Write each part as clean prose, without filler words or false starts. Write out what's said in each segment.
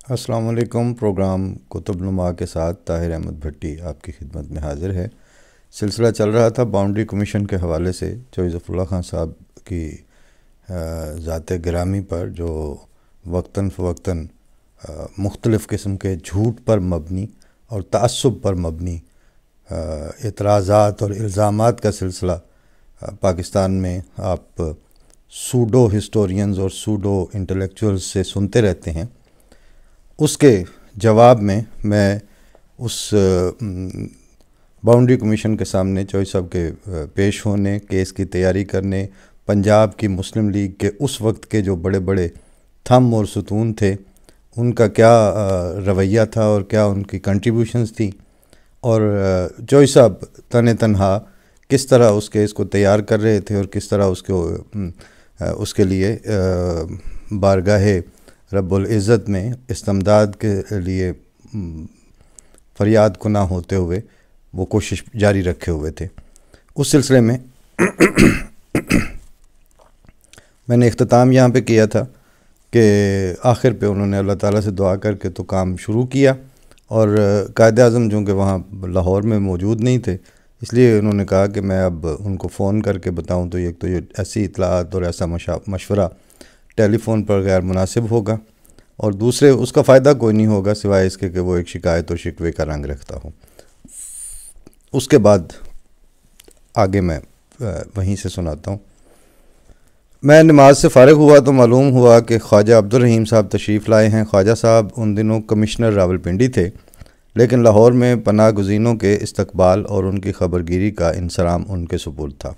अस्सलाम वालेकुम। प्रोग्राम कुतुबनुमा के साथ ताहिर अहमद भट्टी आपकी खिदमत में हाज़िर है। सिलसिला चल रहा था बाउंड्री कमीशन के हवाले से चौधरी ज़फ़रुल्लाह खान साहब की ज़ात गिरामी पर जो वक्तन फ़वक्तन मुख्तलिफ़ किस्म के झूठ पर मबनी और तअस्सुब पर मबनी एतराज़ात और इल्ज़ामात का सिलसिला पाकिस्तान में आप सूडो हिस्टोरियंस और सूडो इंटेलेक्चुअल्स से सुनते रहते हैं। उसके जवाब में मैं उस बाउंड्री कमीशन के सामने चौधरी साहब के पेश होने, केस की तैयारी करने, पंजाब की मुस्लिम लीग के उस वक्त के जो बड़े बड़े थम और सुतून थे उनका क्या रवैया था और क्या उनकी कंट्रीब्यूशंस थी, और चौधरी साहब तने तनहा किस तरह उस केस को तैयार कर रहे थे और किस तरह उसके लिए बारगाहे रब्बुल इज़्ज़त में इस्तिमदाद के लिए फरियाद कुना होते हुए वो कोशिश जारी रखे हुए थे। उस सिलसिले में मैंने इख्तिताम यहाँ पे किया था कि आखिर पे उन्होंने अल्लाह ताला से दुआ करके तो काम शुरू किया, और कायद-ए-आज़म जो कि वहाँ लाहौर में मौजूद नहीं थे, इसलिए उन्होंने कहा कि मैं अब उनको फ़ोन करके बताऊँ तो ये ऐसी इतलात और ऐसा मशवरा टेलीफ़ोन पर गैर मुनासिब होगा, और दूसरे उसका फ़ायदा कोई नहीं होगा सिवाय इसके कि वो एक शिकायत और शिकवे का रंग रखता हो। उसके बाद आगे मैं वहीं से सुनाता हूँ। मैं नमाज से फ़ारिग हुआ तो मालूम हुआ कि ख्वाजा अब्दुल रहीम साहब तशरीफ़ लाए हैं। ख्वाजा साहब उन दिनों कमिश्नर रावलपिंडी थे, लेकिन लाहौर में पनाह गुज़ीनों के इस्तकबाल और उनकी खबरगिरी का इंसराम उनके सुपुर्द था।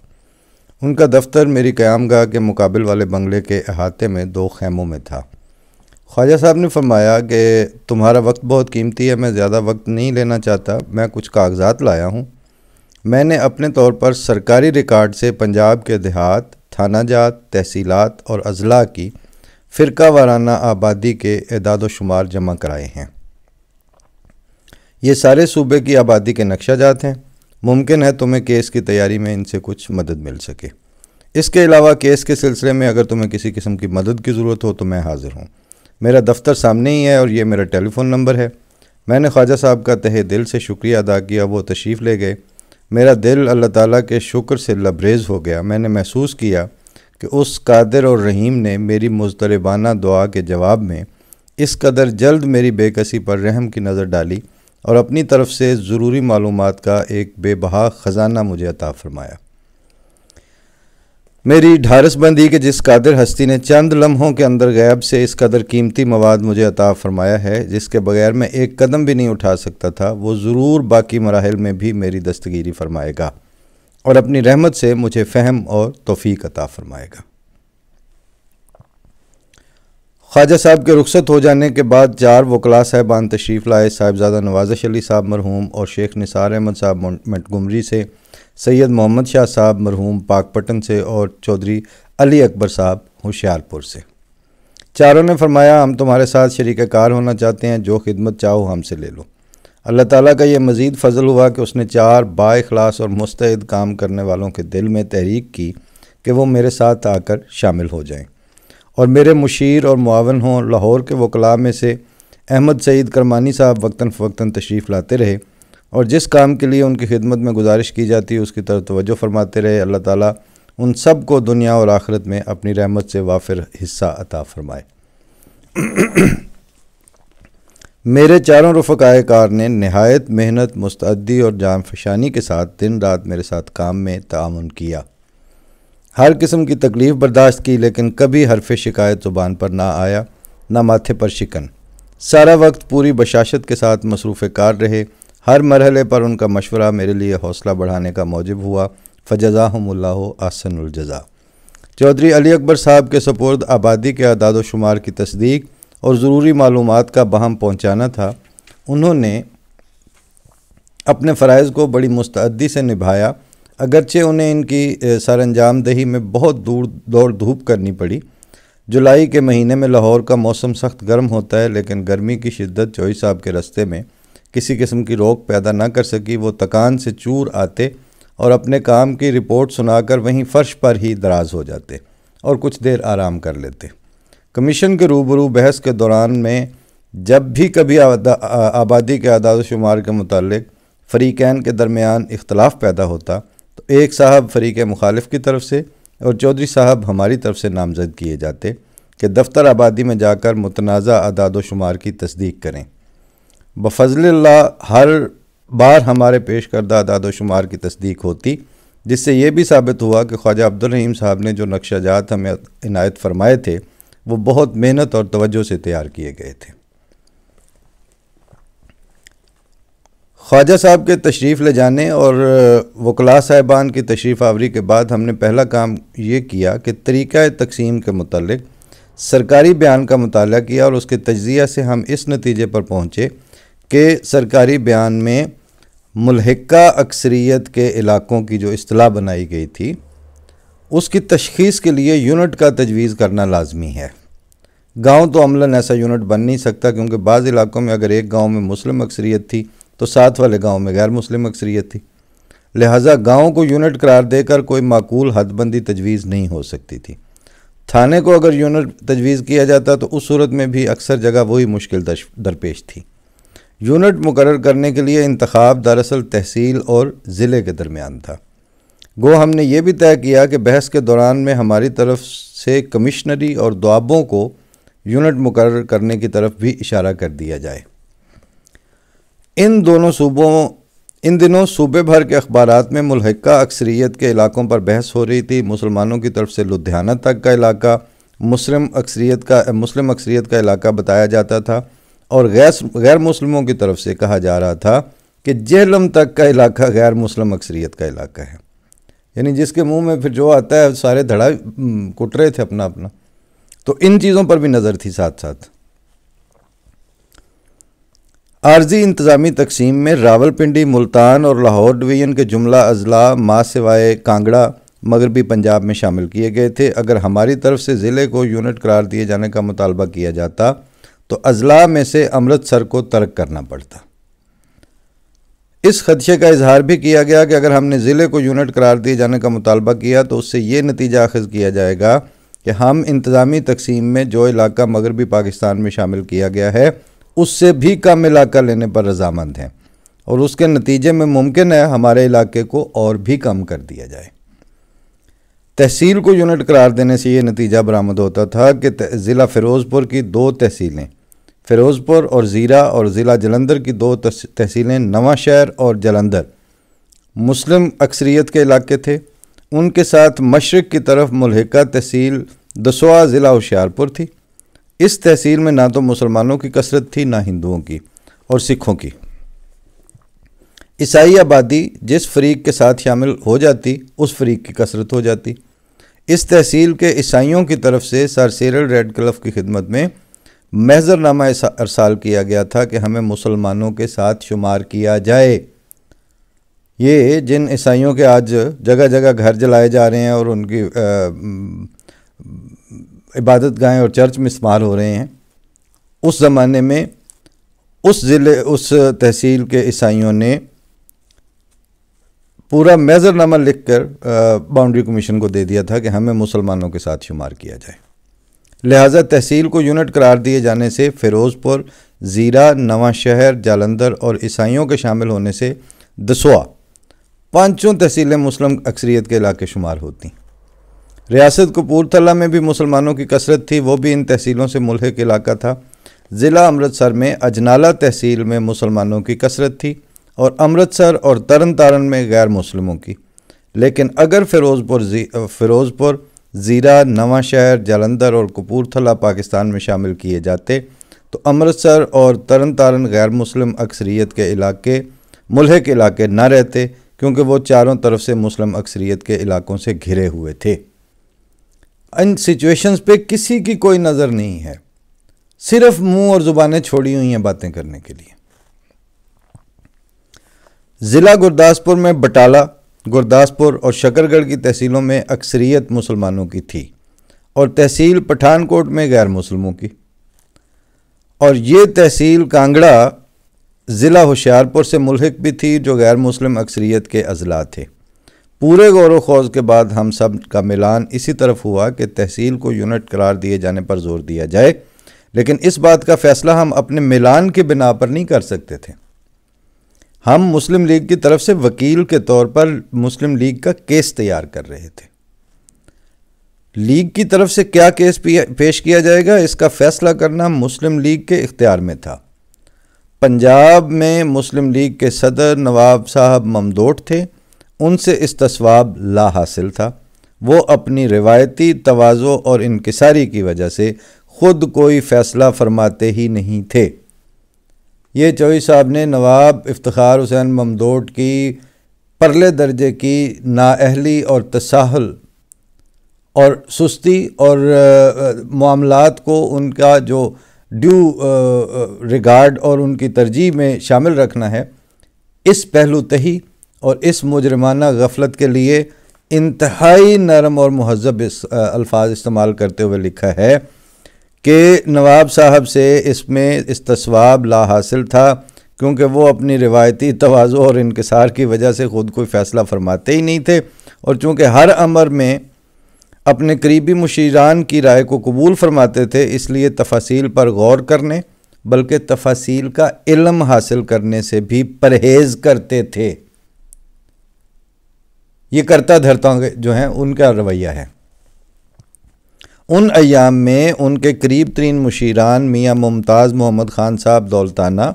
उनका दफ्तर मेरी क़यामगाह के मुकाबिल वाले बंगले के अहाते में 2 खैमों में था। ख्वाजा साहब ने फरमाया कि तुम्हारा वक्त बहुत कीमती है, मैं ज़्यादा वक्त नहीं लेना चाहता, मैं कुछ कागजात लाया हूँ। मैंने अपने तौर पर सरकारी रिकॉर्ड से पंजाब के देहात, थाना जात, तहसीलात और अज़ला की फ़िरका वाराना आबादी के एदाद व शुमार जमा कराए हैं। ये सारे सूबे की आबादी के नक्शा जात हैं। मुमकिन है तुम्हें केस की तैयारी में इनसे कुछ मदद मिल सके। इसके अलावा केस के सिलसिले में अगर तुम्हें किसी किस्म की मदद की ज़रूरत हो तो मैं हाज़िर हूँ। मेरा दफ्तर सामने ही है और ये मेरा टेलीफ़ोन नंबर है। मैंने ख्वाजा साहब का तहे दिल से शुक्रिया अदा किया। वो तशरीफ़ ले गए। मेरा दिल अल्लाह ताला के शुक्र से लबरेज़ हो गया। मैंने महसूस किया कि उस कादिर और रहीम ने मेरी मुज़तरबाना दुआ के जवाब में इस कदर जल्द मेरी बेकसी पर रहम की नज़र डाली और अपनी तरफ से ज़रूरी मालूमात का एक बेबहा ख़जाना मुझे अता फ़रमाया। मेरी ढारसबंदी कि जिस कादिर हस्ती ने चंद लम्हों के अंदर गैब से इस कदर कीमती मवाद मुझे अता फ़रमाया है जिसके बगैर मैं एक कदम भी नहीं उठा सकता था, वो ज़रूर बाकी मराहिल में भी मेरी दस्तगीरी फ़रमाएगा और अपनी रहमत से मुझे फ़हम और तौफ़ीक अता फ़रमाएगा। ख्वाजा साहब के रुखसत हो जाने के बाद 4 वकला साहिबान तशरीफ़ लाए। साहिबजादा नवाज़िश अली साहब मरहूम और शेख निसार अहमद साहब मोंटगोमरी से, सैयद मोहम्मद शाह साहब मरहूम पाकपटन से और चौधरी अली अकबर साहब होशियारपुर से। चारों ने फरमाया हम तुम्हारे साथ शरीक कार होना चाहते हैं, जो खिदमत चाहो हमसे ले लो। अल्लाह ताला का ये मज़ीद फ़ज़ल हुआ कि उसने 4 बाइखलास और मुस्तैद काम करने वालों के दिल में तहरीक की कि वो मेरे साथ आकर शामिल हो जाएं और मेरे मुशीर और मुआवन हों। लाहौर के वकला में से अहमद सईद करमानी साहब वक्तन फ़वक्तन तशरीफ़ लाते रहे और जिस काम के लिए उनकी खिदमत में गुजारिश की जाती है उसकी तरफ तवज्जो फरमाते रहे। अल्लाह ताला उन सब को दुनिया और आखिरत में अपनी रहमत से वाफिर हिस्सा अता फ़रमाए। मेरे चारों रफ़क़ाए कार ने नहायत मेहनत, मुस्तअद्दी और जानफशानी के साथ दिन रात मेरे साथ काम में ताअमुन किया। हर किस्म की तकलीफ़ बर्दाश्त की, लेकिन कभी हरफ़ शिकायत ज़ुबान पर ना आया, ना माथे पर शिकन। सारा वक्त पूरी बशाशत के साथ मसरूफ़ कार रहे। हर मरहले पर उनका मशवरा मेरे लिए हौसला बढ़ाने का मौजिब हुआ। फ़जज़ाहुमुल्लाहु अहसनुल जज़ा। चौधरी अली अकबर साहब के सपुर्द आबादी के अदाद व शुमार की तस्दीक और ज़रूरी मालूमात का बहम पहुँचाना था। उन्होंने अपने फ़राइज़ को बड़ी मुस्तअद्दी से निभाया, अगरचे उन्हें इनकी सरअंजाम दही में बहुत दौड़ धूप करनी पड़ी। जुलाई के महीने में लाहौर का मौसम सख्त गर्म होता है, लेकिन गर्मी की शिद्दत चौधरी साहब के रास्ते में किसी किस्म की रोक पैदा ना कर सकी। वो तकान से चूर आते और अपने काम की रिपोर्ट सुनाकर वहीं फ़र्श पर ही दराज हो जाते और कुछ देर आराम कर लेते। कमीशन के रूबरू बहस के दौरान में जब भी कभी आबादी के आदाद शुमार के मुतालिक फ़रीक़ैन के दरमियान इख्तलाफ पैदा होता तो एक साहब फ़रीक़ मुखालिफ की तरफ से और चौधरी साहब हमारी तरफ से नामज़द किए जाते कि दफ्तर आबादी में जाकर मुतनाज़ा आदाद शुमार की तस्दीक करें। बफ़ज़लिल्लाह हर बार हमारे पेश करदा आदाद शुमार की तस्दीक होती, जिससे ये भी साबित हुआ कि ख्वाजा अब्दुल रहीम साहब ने जो नक्शाजात हमें इनायत फरमाए थे वो बहुत मेहनत और तवज्जो से तैयार किए गए थे। ख्वाजा साहब के तशरीफ़ ले जाने और वकला साहिबान की तशरीफ़ आवरी के बाद हमने पहला काम ये किया कि तरीक़ा तक़सीम के मुतालिक सरकारी बयान का मुताला किया और उसके तज्ज़िया से हम इस नतीजे पर पहुँचे कि सरकारी बयान में मुल्हिका अक्सरियत के इलाक़ों की जो इस्तिलाह बनाई गई थी उसकी तशख़ीस के लिए यूनिट का तजवीज़ करना लाजमी है। गांव तो अमलन ऐसा यूनिट बन नहीं सकता, क्योंकि बाज़ इलाक़ों में अगर एक गांव में मुस्लिम अक्सरियत थी तो साथ वाले गांव में गैर मुस्लिम अक्सरियत थी, लिहाजा गांव को यूनिट करार देकर कोई माकूल हदबंदी तजवीज़ नहीं हो सकती थी। थाने को अगर यूनिट तजवीज़ किया जाता तो उस सूरत में भी अक्सर जगह वही मुश्किल दरपेश थी। यूनिट मुकर्रर करने के लिए इंतखाब दरअसल तहसील और ज़िले के दरमियान था। गो हमने ये भी तय किया कि बहस के दौरान में हमारी तरफ से कमिश्नरी और दुआबों को यूनिट मुकर्रर करने की तरफ भी इशारा कर दिया जाए। इन दिनों सूबे भर के अखबारात में मुल्हिका अक्सरियत के इलाक़ों पर बहस हो रही थी। मुसलमानों की तरफ से लुधियाना तक का इलाका मुस्लिम अक्सरियत का इलाका बताया जाता था और गैर मुस्लिमों की तरफ से कहा जा रहा था कि जेहलम तक का इलाका गैर मुस्लिम अक्सरियत का इलाका है। यानी जिसके मुंह में फिर जो आता है सारे धड़ा कुट रहे थे अपना अपना। तो इन चीज़ों पर भी नज़र थी। साथ साथ आर्जी इंतज़ामी तकसीम में रावलपिंडी, मुल्तान और लाहौर डिवीज़न के जुमला अजला माँ सिवाय कांगड़ा मगरबी पंजाब में शामिल किए गए थे। अगर हमारी तरफ से ज़िले को यूनिट करार दिए जाने का मुतालबा किया जाता तो अजला में से अमृतसर को तर्क करना पड़ता। इस खदशे का इजहार भी किया गया कि अगर हमने ज़िले को यूनिट करार दिए जाने का मुतालबा किया तो उससे ये नतीजा अखज़ किया जाएगा कि हम इंतज़ामी तकसीम में जो इलाका मगरबी पाकिस्तान में शामिल किया गया है उससे भी कम इलाका लेने पर रजामंद हैं और उसके नतीजे में मुमकिन है हमारे इलाके को और भी कम कर दिया जाए। तहसील को यूनिट करार देने से ये नतीजा बरामद होता था कि ज़िला फ़िरोज़पुर की 2 तहसीलें फ़िरोज़पुर और ज़ीरा और ज़िला जलंधर की 2 तहसीलें नवां शहर और जलंधर मुस्लिम अक्सरियत के इलाके थे। उनके साथ मशरक़ की तरफ मुल्हिका तहसील दसवा ज़िला होशियारपुर थी। इस तहसील में ना तो मुसलमानों की कसरत थी ना हिंदुओं की और सिखों की। ईसाई आबादी जिस फ़रीक के साथ शामिल हो जाती उस फ़रीक की कसरत हो जाती। इस तहसील के ईसाइयों की तरफ से सर सिरिल रेडक्लिफ की खिदमत में महज़रनामा अरसाल किया गया था कि हमें मुसलमानों के साथ शुमार किया जाए। ये जिन ईसाइयों के आज जगह जगह घर जलाए जा रहे हैं और उनकी इबादत गाहें और चर्च में इस्तेमाल हो रहे हैं, उस ज़माने में उस तहसील के ईसाइयों ने पूरा महज़रनामा लिख कर बाउंड्री कमीशन को दे दिया था कि हमें मुसलमानों के साथ शुमार किया जाए। लिहाजा तहसील को यूनिट करार दिए जाने से फ़िरोज़पुर, ज़ीरा, नवां शहर, जालंधर और ईसाइयों के शामिल होने से दसवा 5 तहसीलें मुस्लिम अक्सरियत के इलाके शुमार होती। रियासत कपूरथला में भी मुसलमानों की कसरत थी, वो भी इन तहसीलों से मुल्हिक इलाका था। ज़िला अमृतसर में अजनाला तहसील में मुसलमानों की कसरत थी और अमृतसर और तरन तारन में गैर मुस्लिमों की। लेकिन अगर फ़िरोज़पुर, ज़ीरा, नवां शहर, जालंधर और कपूरथला पाकिस्तान में शामिल किए जाते तो अमृतसर और तरन तारन गैर मुस्लिम अक्सरियत के इलाके मुल्हिक इलाके न रहते, क्योंकि वो चारों तरफ से मुस्लिम अक्सरियत के इलाकों से घिरे हुए थे। इन सिचुएशंस पे किसी की कोई नज़र नहीं है, सिर्फ मुंह और ज़ुबानें छोड़ी हुई हैं बातें करने के लिए। ज़िला गुरदासपुर में बटाला, गुरदासपुर और शकरगढ़ की तहसीलों में अक्सरियत मुसलमानों की थी और तहसील पठानकोट में गैर मुस्लिमों की। और ये तहसील कांगड़ा ज़िला होशियारपुर से मुल्हिक भी थी, जो गैर मुस्लिम अक्सरियत के अजला थे। पूरे गौर खौज के बाद हम सब का मिलान इसी तरफ हुआ कि तहसील को यूनिट करार दिए जाने पर जोर दिया जाए, लेकिन इस बात का फ़ैसला हम अपने मिलान की बिना पर नहीं कर सकते थे। हम मुस्लिम लीग की तरफ से वकील के तौर पर मुस्लिम लीग का केस तैयार कर रहे थे। लीग की तरफ से क्या केस पेश किया जाएगा, इसका फ़ैसला करना मुस्लिम लीग के इख्तियार में था। पंजाब में मुस्लिम लीग के सदर नवाब साहब ममदोट थे, उनसे इस्तिस्वाब ला हासिल था। वो अपनी रिवायती तवाज़ो और इनकिसारी की वजह से ख़ुद कोई फ़ैसला फरमाते ही नहीं थे। ये चौधरी साहब ने नवाब इफ्तिखार हुसैन ममदोट की परले दर्जे की नाअहली और तसाहुल और सुस्ती और मामलात को उनका जो ड्यू रिगार्ड और उनकी तरजीह में शामिल रखना है, इस पहलू तही और इस मुजरिमाना गफलत के लिए इंतहाई नरम और मुहज़्ज़ब अल्फाज इस्तेमाल करते हुए लिखा है कि नवाब साहब से इसमें इस्तिस्वाब ला हासिल था, क्योंकि वो अपनी रिवायती तवाज़ो और इनकिसार की वजह से ख़ुद कोई फ़ैसला फरमाते ही नहीं थे, और चूँकि हर अमर में अपने करीबी मुशीरान की राय को कबूल फरमाते थे, इसलिए तफासील पर गौर करने बल्कि तफासील का इल्म हासिल करने से भी परहेज़ करते थे। ये करता धरता जो हैं उनका रवैया है। उन अय्याम में उनके करीब तरीन मुशीरान मियाँ मुमताज़ मोहम्मद ख़ान साहब दौलताना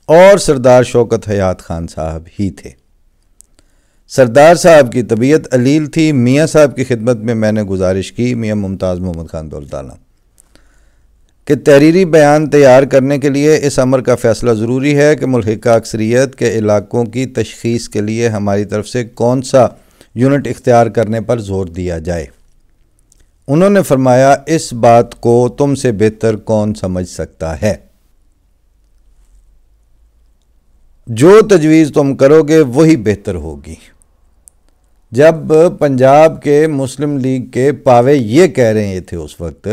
और सरदार शौकत हयात ख़ान साहब ही थे। सरदार साहब की तबीयत अलील थी। मियाँ साहब की खिदमत में मैंने गुजारिश की, मियाँ मुमताज़ मोहम्मद ख़ान दौलताना, कि तहरीरी बयान तैयार करने के लिए इस अमर का फ़ैसला ज़रूरी है कि मुल्हिका अक्सरियत के इलाक़ों की तशख़ीस के लिए हमारी तरफ से कौन सा यूनिट इख्तियार करने पर ज़ोर दिया जाए। उन्होंने फरमाया, इस बात को तुमसे बेहतर कौन समझ सकता है। जो तजवीज़ तुम करोगे वही बेहतर होगी। जब पंजाब के मुस्लिम लीग के पावे ये कह रहे थे उस वक्त,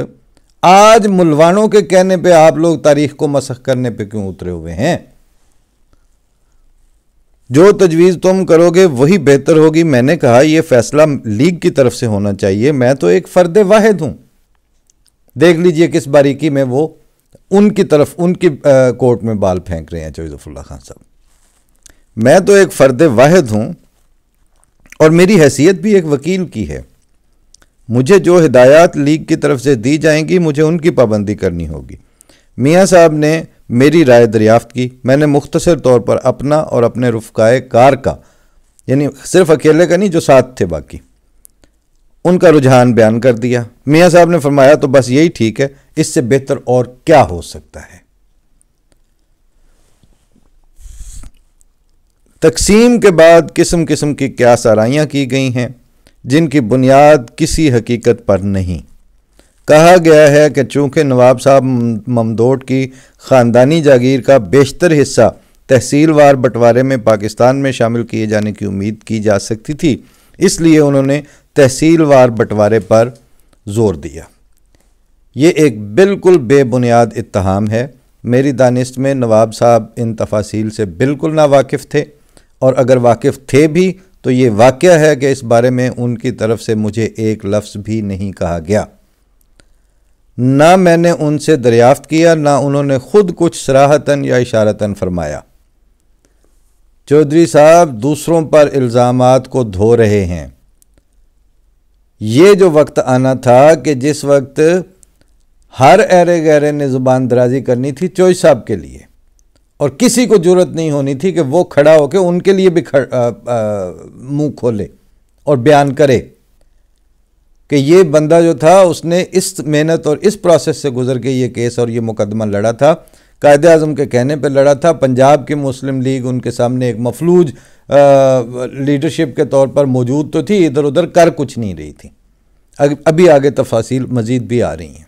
आज मुलवानों के कहने पे आप लोग तारीख को मसख करने पे क्यों उतरे हुए हैं? जो तजवीज़ तुम करोगे वही बेहतर होगी। मैंने कहा यह फ़ैसला लीग की तरफ से होना चाहिए, मैं तो एक फ़र्द वाहिद हूँ। देख लीजिए किस बारीकी में वो उनकी तरफ उनकी कोर्ट में बाल फेंक रहे हैं चौधरी ज़फ़रुल्लाह खान साहब। मैं तो एक फ़र्द वाहिद हूँ और मेरी हैसियत भी एक वकील की है। मुझे जो हिदायत लीग की तरफ से दी जाएंगी मुझे उनकी पाबंदी करनी होगी। मियाँ साहब ने मेरी राय दरियाफ़्त की। मैंने मुख्तसर तौर पर अपना और अपने रुफ़क़ाए कार का, यानी सिर्फ अकेले का नहीं, जो साथ थे बाकी, उनका रुझान बयान कर दिया। मियाँ साहब ने फरमाया, तो बस यही ठीक है, इससे बेहतर और क्या हो सकता है। तकसीम के बाद किस्म किस्म की क़यास आराइयाँ की गई हैं जिनकी बुनियाद किसी हकीकत पर नहीं। कहा गया है कि चूँकि नवाब साहब ममदोट की ख़ानदानी जागीर का बेशतर हिस्सा तहसीलवार बंटवारे में पाकिस्तान में शामिल किए जाने की उम्मीद की जा सकती थी, इसलिए उन्होंने तहसीलवार बंटवारे पर ज़ोर दिया। ये एक बिल्कुल बेबुनियाद इत्तहाम है। मेरी दानिश में नवाब साहब इन तफासील से बिल्कुल नावाकिफ़ थे, और अगर वाकिफ़ थे भी तो ये वाक़या है कि इस बारे में उनकी तरफ से मुझे एक लफ्ज़ भी नहीं कहा गया। ना मैंने उनसे दरियाफ़्त किया, ना उन्होंने ख़ुद कुछ सराहतन या इशारतन फरमाया। चौधरी साहब दूसरों पर इल्ज़ामात को धो रहे हैं। ये जो वक्त आना था कि जिस वक्त हर एरे गहरे ने ज़ुबान दराज़ी करनी थी चौधरी साहब के लिए, और किसी को ज़रूरत नहीं होनी थी कि वो खड़ा होकर उनके लिए भी मुंह खोले और बयान करे कि ये बंदा जो था उसने इस मेहनत और इस प्रोसेस से गुजर के ये केस और ये मुकदमा लड़ा था, कायदे आज़म के कहने पे लड़ा था। पंजाब की मुस्लिम लीग उनके सामने एक मफलूज लीडरशिप के तौर पर मौजूद तो थी, इधर उधर कर कुछ नहीं रही थी। अभी आगे तफासील मज़ीद भी आ रही हैं।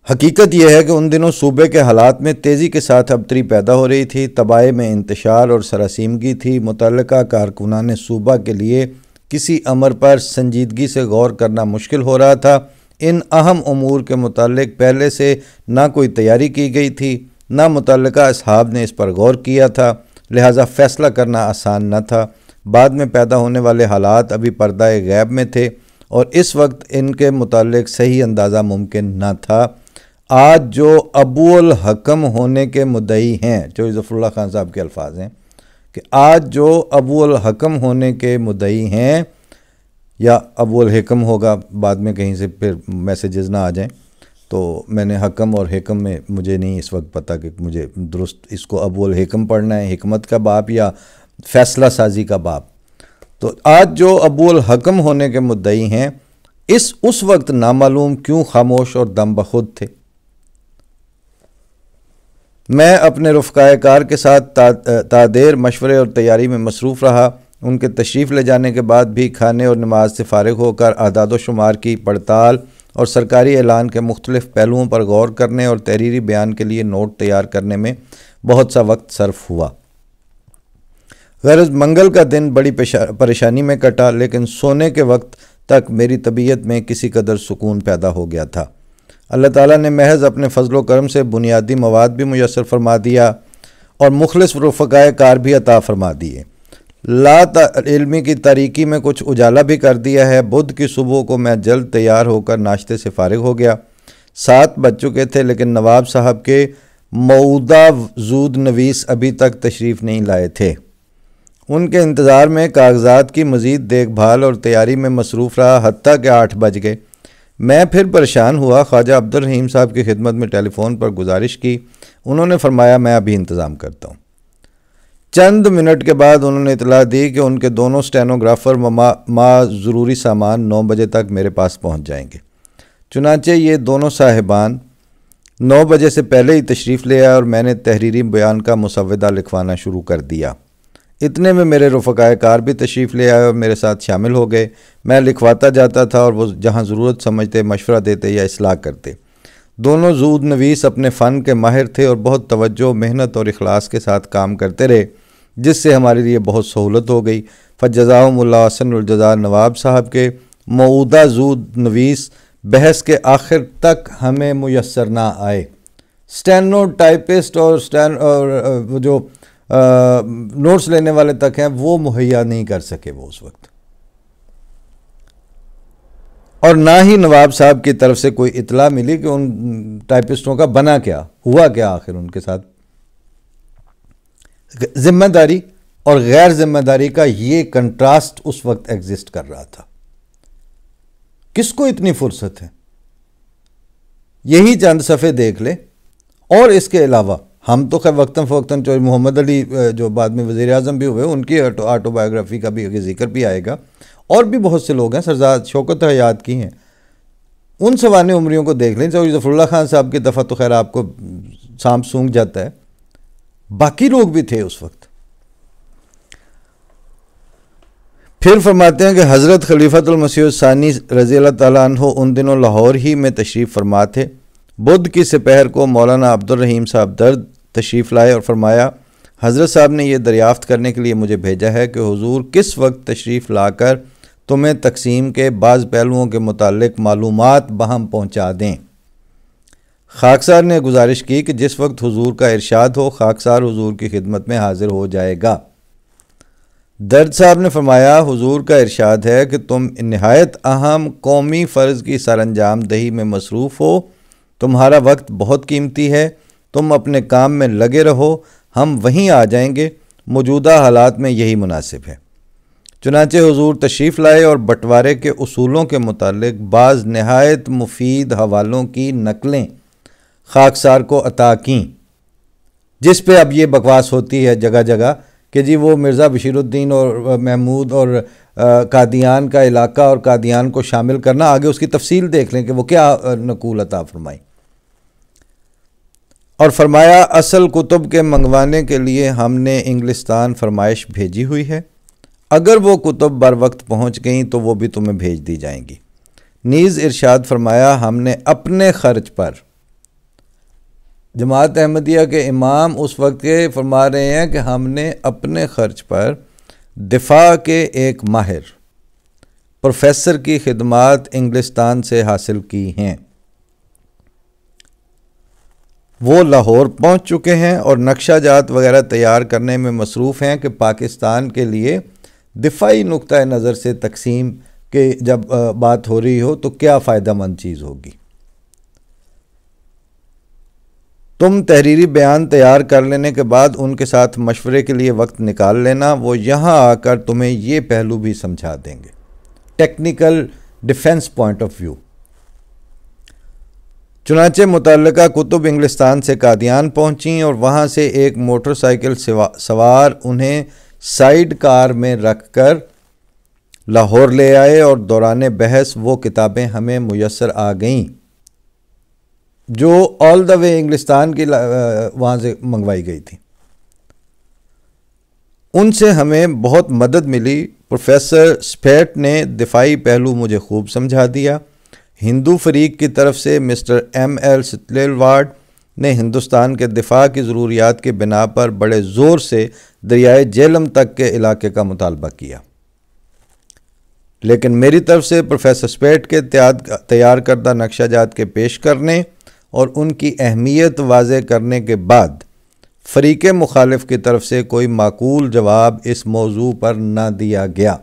हकीकत यह है कि उन दिनों सूबे के हालात में तेज़ी के साथ अबतरी पैदा हो रही थी। तबाही में इंतशार और सरासीमगी थी। मुतल्लिका कारकुनान सूबा के लिए किसी अमर पर संजीदगी से गौर करना मुश्किल हो रहा था। इन अहम उमूर के मुताल्लिक पहले से ना कोई तैयारी की गई थी, ना मुतल्लिका असहाब ने इस पर गौर किया था, लिहाजा फ़ैसला करना आसान न था। बाद में पैदा होने वाले हालात अभी पर्दा गैब में थे और इस वक्त इनके मुतालिक सही अंदाज़ा मुमकिन न था। आज जो अबुल हकम होने के मुद्दई हैं, जो ज़फ़रुल्लाह खान साहब के अल्फाज हैं कि आज जो अबुल हकम होने के मुद्दई हैं, या अबुल हिकम होगा, बाद में कहीं से फिर मैसेजेस ना आ जाएं, तो मैंने हकम और हिकम में मुझे नहीं इस वक्त पता कि मुझे दुरुस्त इसको अबुल हिकम पढ़ना है, हिकमत का बाप या फैसला साजी का बाप। तो आज जो अबुल हकम होने के मुद्दई हैं, उस वक्त नामालूम क्यों खामोश और दम बखुद थे। मैं अपने रफ़क़ाए कार के साथ तादेर मशवरे और तैयारी में मसरूफ़ रहा। उनके तशरीफ़ ले जाने के बाद भी खाने और नमाज से फ़ारिग होकर आदाद शुमार की पड़ताल और सरकारी ऐलान के मुख्तलिफ़ पहलुओं पर गौर करने और तहरीरी बयान के लिए नोट तैयार करने में बहुत सा वक्त सर्फ हुआ। गरज मंगल का दिन बड़ी परेशानी में कटा, लेकिन सोने के वक्त तक मेरी तबीयत में किसी कदर सुकून पैदा हो गया था। अल्लाह ताला ने महज अपने फ़ज़्ल करम से बुनियादी मवाद भी मुयस्सर फरमा दिया और मुखलिस रफ़क़ाए कार भी अता फरमा दिए। इल्मी की तारीकी में कुछ उजाला भी कर दिया है। बुध की सुबह को मैं जल्द तैयार होकर नाश्ते से फ़ारिग हो गया। 7 बज चुके थे, लेकिन नवाब साहब के मऊदा जूद नवीस अभी तक तशरीफ़ नहीं लाए थे। उनके इंतज़ार में कागज़ात की मज़ीद देखभाल और तैयारी में मसरूफ़ रहा, हत्ता के 8 बज गए। मैं फिर परेशान हुआ। ख्वाजा अब्दुल रहीम साहब की खिदमत में टेलीफ़ोन पर गुजारिश की। उन्होंने फरमाया मैं अभी इंतज़ाम करता हूँ। चंद मिनट के बाद उन्होंने इतला दी कि उनके दोनों स्टेनोग्राफ़र ज़रूरी सामान 9 बजे तक मेरे पास पहुँच जाएंगे। चुनांचे ये दोनों साहिबान 9 बजे से पहले ही तशरीफ़ ले आए और मैंने तहरीरी बयान का मुसव्वदा लिखवाना शुरू कर दिया। इतने में मेरे रफ़क़ाए कार भी तशरीफ़ ले आए और मेरे साथ शामिल हो गए। मैं लिखवाता जाता था और वो जहाँ ज़रूरत समझते मशवरा देते या इस्लाह करते। दोनों जूद नवीस अपने फ़न के माहिर थे और बहुत तवज्जो, मेहनत और इखलास के साथ काम करते रहे, जिससे हमारे लिए बहुत सहूलत हो गई। फ़जज़ाहुमुल्लाह अहसनुल जज़ा नवाब साहब के मऊदा जूद नवीस बहस के आखिर तक हमें मुयस्सर ना आए। स्टेनो टाइपिस्ट और जो नोट्स लेने वाले तक हैं वो मुहैया नहीं कर सके वो उस वक्त, और ना ही नवाब साहब की तरफ से कोई इतला मिली कि उन टाइपिस्टों का बना क्या, हुआ क्या आखिर उनके साथ। जिम्मेदारी और गैर जिम्मेदारी का ये कंट्रास्ट उस वक्त एग्जिस्ट कर रहा था। किसको इतनी फुर्सत है, यही चंद सफ़े देख ले। और इसके अलावा हम तो खैर वक्तन फ़वक्तन जो मोहम्मद अली जो बाद में वज़ीर आज़म भी हुए उनकी ऑटोबायोग्राफ़ी का भी जिक्र भी आएगा, और भी बहुत से लोग हैं, सरदार शौकत हयात की हैं, उन सवाने उम्रियों को देख लें। चाहे ज़फ़रुल्लाह खान साहब की दफ़ा तो खैर आपको सांप सूंघ जाता है, बाकी लोग भी थे उस वक्त। फिर फरमाते हैं कि हज़रत खलीफतुल मसीह सानी रज़ी अल्लाह ताला अन्हु उन दिनों लाहौर ही में तशरीफ़ फरमा थे। बुध की दोपहर को मौलाना अब्दुल रहीम साहब दर्द तशरीफ़ लाए और फरमाया, हज़रत साहब ने यह दरियाफ़्त करने के लिए मुझे भेजा है कि हुजूर किस वक्त तशरीफ़ लाकर तुम्हें तकसीम के बाज़ पहलुओं के मुतालिक मालूमात बहम पहुँचा दें। खाकसार ने गुजारिश की कि जिस वक्त हुजूर का इरशाद हो खाकसार हुजूर की खिदमत में हाजिर हो जाएगा। दर्द साहब ने फरमाया, हुजूर का इरशाद है कि तुम नहायत अहम कौमी फ़र्ज़ की सरअंजाम दही में मसरूफ़ हो, तुम्हारा वक्त बहुत कीमती है, तुम अपने काम में लगे रहो, हम वहीं आ जाएंगे, मौजूदा हालात में यही मुनासिब है। चुनांचे हुजूर तशरीफ़ लाए और बंटवारे के उसूलों के मुतालिक बाज़ नहायत मुफीद हवालों की नकलें खाकसार को अता कीं, जिस पे अब ये बकवास होती है जगह जगह कि जी वो मिर्ज़ा बशीरुद्दीन और महमूद और कादियान का इलाका और कादियान को शामिल करना, आगे उसकी तफसील देख लें कि वो क्या नकूल अता फरमाई। और फरमाया, असल कुतुब के मंगवाने के लिए हमने इंग्लिस्तान फरमाइश भेजी हुई है, अगर वो कुतुब बर वक्त पहुँच गईं तो वो भी तुम्हें भेज दी जाएंगी। नीज़ इरशाद फरमाया, हमने अपने ख़र्च पर, जमात अहमदिया के इमाम उस वक्त के फरमा रहे हैं कि हमने अपने ख़र्च पर दिफा के एक माहिर प्रोफेसर की खिदमात इंग्लिस्तान से हासिल की हैं। वो लाहौर पहुंच चुके हैं और नक्शा जात वगैरह तैयार करने में मसरूफ़ हैं कि पाकिस्तान के लिए दिफाई नुक्ता नज़र से तकसीम कि जब बात हो रही हो तो क्या फ़ायदेमंद चीज़ होगी। तुम तहरीरी बयान तैयार कर लेने के बाद उनके साथ मशवरे के लिए वक्त निकाल लेना, वो यहाँ आकर तुम्हें ये पहलू भी समझा देंगे। Technical defence point of view. चुनांचे मुतल्लिका कुतुब इंग्लिस्तान से कादियान पहुंची और वहां से एक मोटरसाइकिल सवार उन्हें साइड कार में रखकर लाहौर ले आए और दौरान बहस वो किताबें हमें मुयस्सर आ गईं जो ऑल द वे इंग्लिस्तान की वहाँ से मंगवाई गई थी। उनसे हमें बहुत मदद मिली। प्रोफेसर स्पेट ने दिफाई पहलू मुझे खूब समझा दिया। हिंदू फरीक की तरफ से मिस्टर M.L. सितलेवार्ड ने हिंदुस्तान के दिफा की ज़रूरियात के बिना पर बड़े ज़ोर से दरियाए जेलम तक के इलाके का मुतालबा किया, लेकिन मेरी तरफ से प्रोफेसर स्पेट के तैयार करदा नक्शा जात के पेश करने और उनकी अहमियत वाज़े करने के बाद फ़रीक़ मुखालिफ की तरफ से कोई माकूल जवाब इस मौजू पर न दिया गया।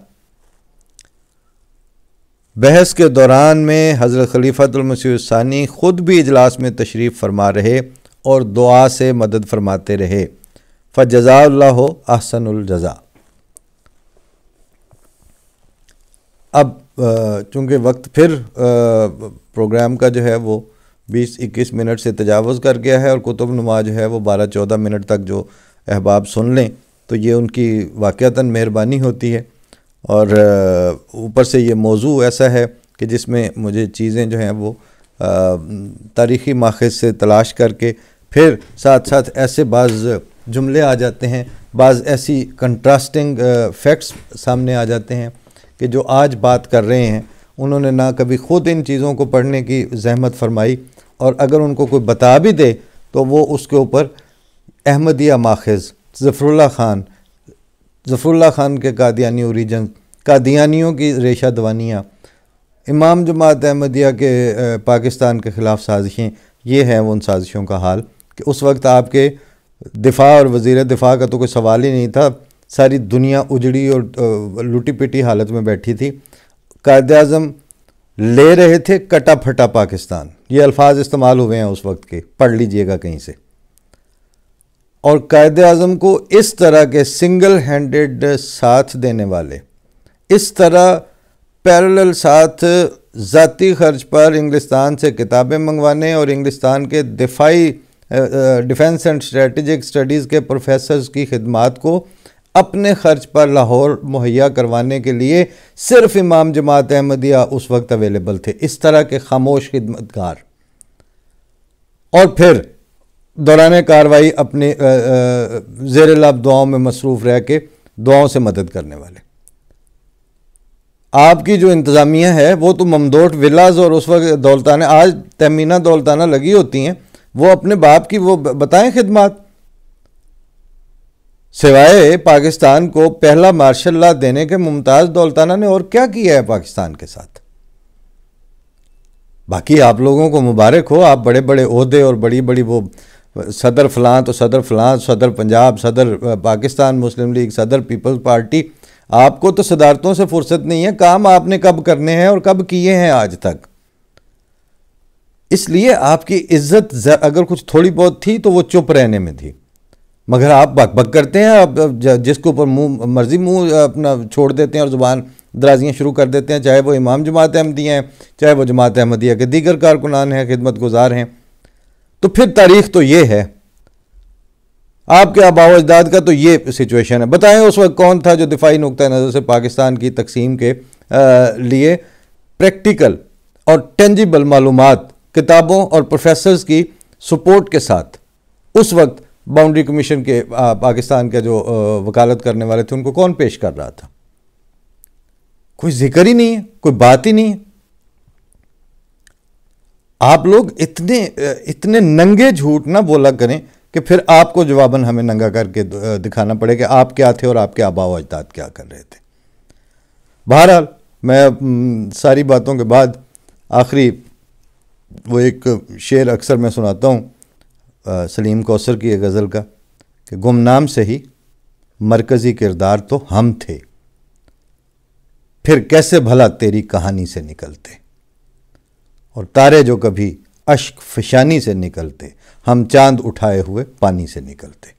बहस के दौरान में हज़रत खलीफतुल मसीह सानी ख़ुद भी इजलास में तशरीफ़ फरमा रहे और दुआ से मदद फरमाते रहे। फ़जज़ाअल्लाहु अहसनुल जज़ा। अब चूँकि वक्त फिर प्रोग्राम का जो है वो 20-21 मिनट से तजावज़ कर गया है और कुतुब नुमा जो है वो 12-14 मिनट तक जो अहबाब सुन लें तो ये उनकी वाक़अतन मेहरबानी होती है। और ऊपर से ये मौजू ऐसा है कि जिसमें मुझे चीज़ें जो हैं वो तारीख़ी माख़ज़ से तलाश करके फिर साथ साथ ऐसे बाज़ जुमले आ जाते हैं, बाज़ ऐसी कंट्रास्टिंग फैक्ट्स सामने आ जाते हैं कि जो आज बात कर रहे हैं उन्होंने ना कभी ख़ुद इन चीज़ों को पढ़ने की जहमत फरमाई, और अगर उनको कोई बता भी दे तो वो उसके ऊपर अहमदिया माख़ज़ ज़फ़रुल्लाह ख़ान के कादियानी ओरिजिन, कादियानियों की रेशा दवानियाँ, इमाम जमात अहमदिया के पाकिस्तान के ख़िलाफ़ साजिशें, ये है उन साजिशों का हाल कि उस वक्त आपके दिफा और वज़ीर दिफा का तो कोई सवाल ही नहीं था। सारी दुनिया उजड़ी और लुटी पिटी हालत में बैठी थी। कायद-ए-आज़म ले रहे थे कटा फटा पाकिस्तान, ये अल्फाज इस्तेमाल हुए हैं उस वक्त के, पढ़ लीजिएगा कहीं से। और कायद-ए-आज़म को इस तरह के सिंगल हैंडेड साथ देने वाले, इस तरह पैरेलल साथ ज़ाती खर्च पर इंग्लिस्तान से किताबें मंगवाने और इंग्लिस्तान के दिफाई डिफेंस एंड स्ट्रेटजिक स्टडीज़ के प्रोफेसर्स की खिदमात को अपने खर्च पर लाहौर मुहैया करवाने के लिए सिर्फ इमाम जमात अहमदिया उस वक्त अवेलेबल थे। इस तरह के खामोश खिदमतगार, और फिर दौरान कार्रवाई अपने ज़ेर लब दुआओं में मसरूफ़ रह के दुआओं से मदद करने वाले। आपकी जो इंतज़ामिया है वो तो ममदोट विलाज और उस वक्त दौलताना, आज तहमीना दौलताना लगी होती हैं, वो अपने बाप की वो बताएं खिदमत, सिवाय पाकिस्तान को पहला मार्शल लॉ देने के मुमताज़ दौलताना ने और क्या किया है पाकिस्तान के साथ। बाकी आप लोगों को मुबारक हो, आप बड़े बड़े ओहदे और बड़ी बड़ी वो सदर फलां तो सदर फलां, सदर पंजाब, सदर पाकिस्तान मुस्लिम लीग, सदर पीपल्स पार्टी, आपको तो सदारतों से फुर्सत नहीं है। काम आपने कब करने हैं और कब किए हैं आज तक। इसलिए आपकी इज्जत अगर कुछ थोड़ी बहुत थी तो वो चुप रहने में थी, मगर आप बक बक करते हैं। आप जिसके ऊपर मर्जी मुंह अपना छोड़ देते हैं और ज़ुबान दराजियाँ शुरू कर देते हैं, चाहे वो इमाम जमात अहमदिया हैं, चाहे वो जमात अहमदिया के दीगर कारकुनान हैं, खिदमत गुजार हैं। तो फिर तारीख़ तो ये है, आपके आबाओ अजदाद का तो ये सिचुएशन है। बताएं उस वक्त कौन था जो दिफाई नुक्ता नज़र से पाकिस्तान की तकसीम के लिए प्रैक्टिकल और टेंजिबल मालूमात, किताबों और प्रोफेसर्स की सपोर्ट के साथ उस वक्त बाउंड्री कमीशन के पाकिस्तान के जो वकालत करने वाले थे उनको कौन पेश कर रहा था। कोई जिक्र ही नहीं है, कोई बात ही नहीं है। आप लोग इतने नंगे झूठ ना बोला करें कि फिर आपको जवाबन हमें नंगा करके दिखाना पड़े कि आप क्या थे और आपके आबाओ अजदाद क्या कर रहे थे। बहरहाल मैं सारी बातों के बाद आखिरी वो एक शेर अक्सर मैं सुनाता हूँ सलीम कौसर की एक गज़ल का कि गुमनाम से ही मरकज़ी किरदार तो हम थे, फिर कैसे भला तेरी कहानी से निकलते, और तारे जो कभी अश्क फिशानी से निकलते, हम चांद उठाए हुए पानी से निकलते।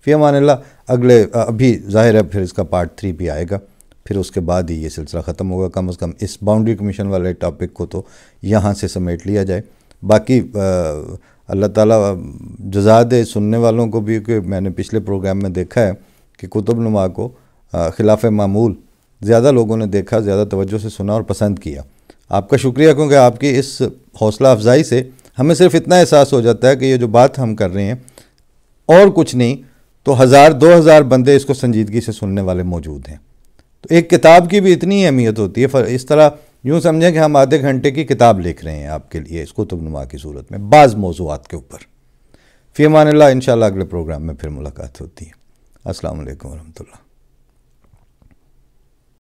फ़ी अमानिल्लाह। अगले अभी ज़ाहिर है फिर इसका पार्ट 3 भी आएगा, फिर उसके बाद ही ये सिलसिला ख़त्म होगा। कम से कम इस बाउंड्री कमीशन वाले टॉपिक को तो यहाँ से समेट लिया जाए। बाकी अल्लाह ताला जज़ा दे सुनने वालों को भी, कि मैंने पिछले प्रोग्राम में देखा है कि कुतुबनुमा को खिलाफ मामूल ज़्यादा लोगों ने देखा, ज़्यादा तवज्जो से सुना और पसंद किया। आपका शुक्रिया, क्योंकि आपकी इस हौसला अफजाई से हमें सिर्फ इतना एहसास हो जाता है कि ये जो बात हम कर रहे हैं, और कुछ नहीं तो 1000-2000 बंदे इसको संजीदगी से सुनने वाले मौजूद हैं। तो एक किताब की भी इतनी अहमियत होती है। इस तरह यूँ समझें कि हम आधे घंटे की किताब लिख रहे हैं आपके लिए इस कुतुबनुमा की सूरत में, बाज़ मौज़ूआत के ऊपर। फ़ी अमानिल्लाह। इंशाअल्लाह अगले प्रोग्राम में फिर मुलाकात होती है। अस्सलाम वालेकुम वरहमतुल्लाह।